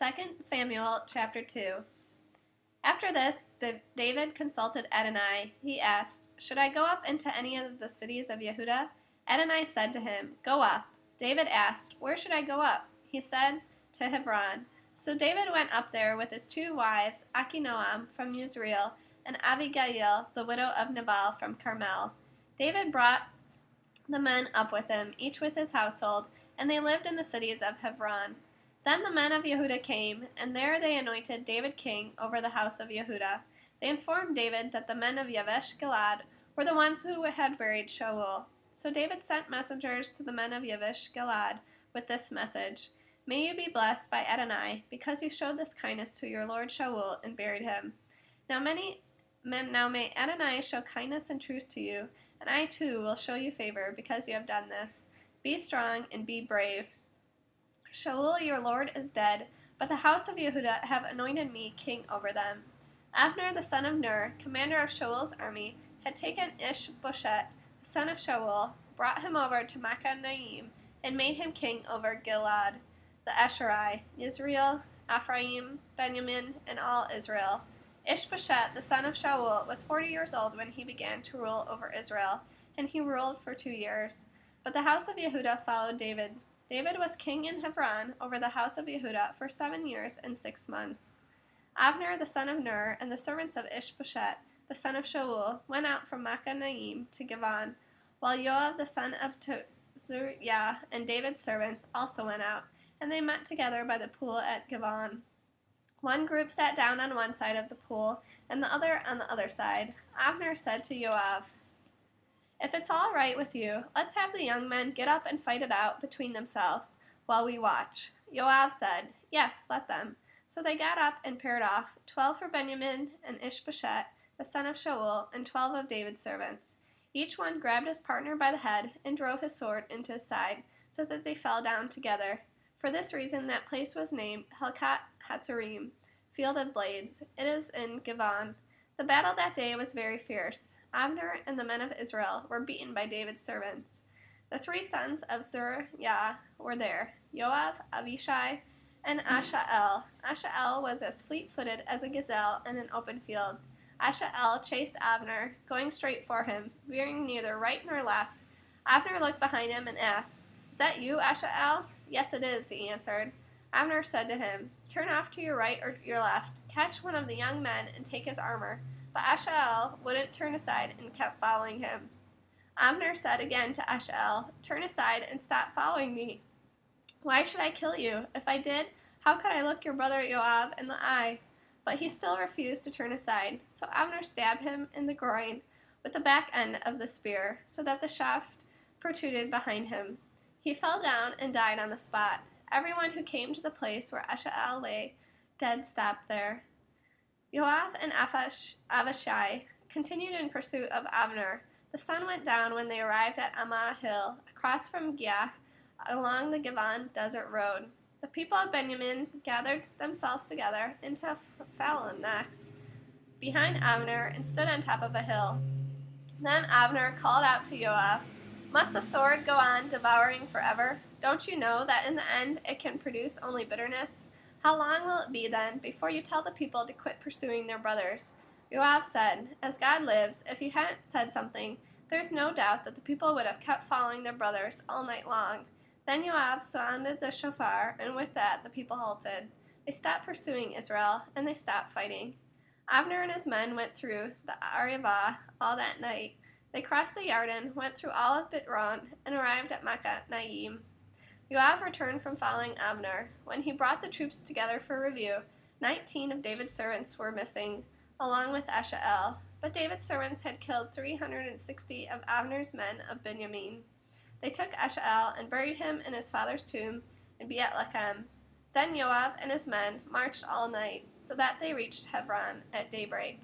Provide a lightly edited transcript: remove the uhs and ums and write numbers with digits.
2 Samuel chapter 2. After this, David consulted Adonai. He asked, "Should I go up into any of the cities of Yehudah?" Adonai said to him, "Go up." David asked, "Where should I go up?" He said, "To Hebron." So David went up there with his 2 wives, Achinoam from Yisrael, and Abigail, the widow of Nabal from Carmel. David brought the men up with him, each with his household, and they lived in the cities of Hebron. Then the men of Yehudah came, and there they anointed David king over the house of Yehudah. They informed David that the men of Yavesh Gilad were the ones who had buried Shaul. So David sent messengers to the men of Yavesh Gilad with this message: "May you be blessed by Adonai, because you showed this kindness to your lord Shaul and buried him. Now may Adonai show kindness and truth to you, and I too will show you favor because you have done this. Be strong and be brave. Shaul your lord is dead, but the house of Yehudah have anointed me king over them." Abner the son of Ner, commander of Shaul's army, had taken Ishbosheth, the son of Shaul, brought him over to Machanaim, and made him king over Gilad, the Asherai, Israel, Ephraim, Benjamin, and all Israel. Ishbosheth the son of Shaul was 40 years old when he began to rule over Israel, and he ruled for 2 years. But the house of Yehudah followed David. David was king in Hebron over the house of Yehudah for 7 years and 6 months. Abner the son of Ner and the servants of Ishbosheth the son of Shaul went out from Machanaim to Givon, while Joab the son of Zeruiah and David's servants also went out, and they met together by the pool at Givon. One group sat down on one side of the pool, and the other on the other side. Abner said to Joab, "If it's all right with you, let's have the young men get up and fight it out between themselves while we watch." Joab said, "Yes, let them." So they got up and paired off, 12 for Benjamin and Ishbosheth, the son of Shaul, and 12 of David's servants. Each one grabbed his partner by the head and drove his sword into his side, so that they fell down together. For this reason that place was named Helkat Hatzerim, Field of Blades. It is in Givon. The battle that day was very fierce. Abner and the men of Israel were beaten by David's servants. The 3 sons of Zeruiah were there: Joab, Abishai, and Ashael. Ashael was as fleet-footed as a gazelle in an open field. Ashael chased Abner, going straight for him, veering neither right nor left. Abner looked behind him and asked, "Is that you, Ashael?" "Yes, it is," he answered. Abner said to him, "Turn off to your right or your left, catch one of the young men and take his armor." But Ashael wouldn't turn aside and kept following him. Abner said again to Ashael, "Turn aside and stop following me. Why should I kill you? If I did, how could I look your brother Joab in the eye?" But he still refused to turn aside, so Abner stabbed him in the groin with the back end of the spear, so that the shaft protruded behind him. He fell down and died on the spot. Everyone who came to the place where Ashael lay dead stopped there. Joab and Abishai continued in pursuit of Abner. The sun went down when they arrived at Ammah Hill, across from Giah, along the Givon desert road. The people of Benjamin gathered themselves together into phalanx behind Abner and stood on top of a hill. Then Abner called out to Joab, "Must the sword go on devouring forever? Don't you know that in the end it can produce only bitterness? How long will it be, then, before you tell the people to quit pursuing their brothers?" Joab said, "As God lives, if you hadn't said something, there's no doubt that the people would have kept following their brothers all night long." Then Joab sounded the shofar, and with that the people halted. They stopped pursuing Israel, and they stopped fighting. Abner and his men went through the Arivah all that night. They crossed the Yarden, went through all of Bitron, and arrived at Machanaim. Joab returned from following Abner. When he brought the troops together for review, 19 of David's servants were missing, along with Ashael. But David's servants had killed 360 of Abner's men of Benjamin. They took Ashael and buried him in his father's tomb in Beet-Lechem. Then Joab and his men marched all night, so that they reached Hebron at daybreak.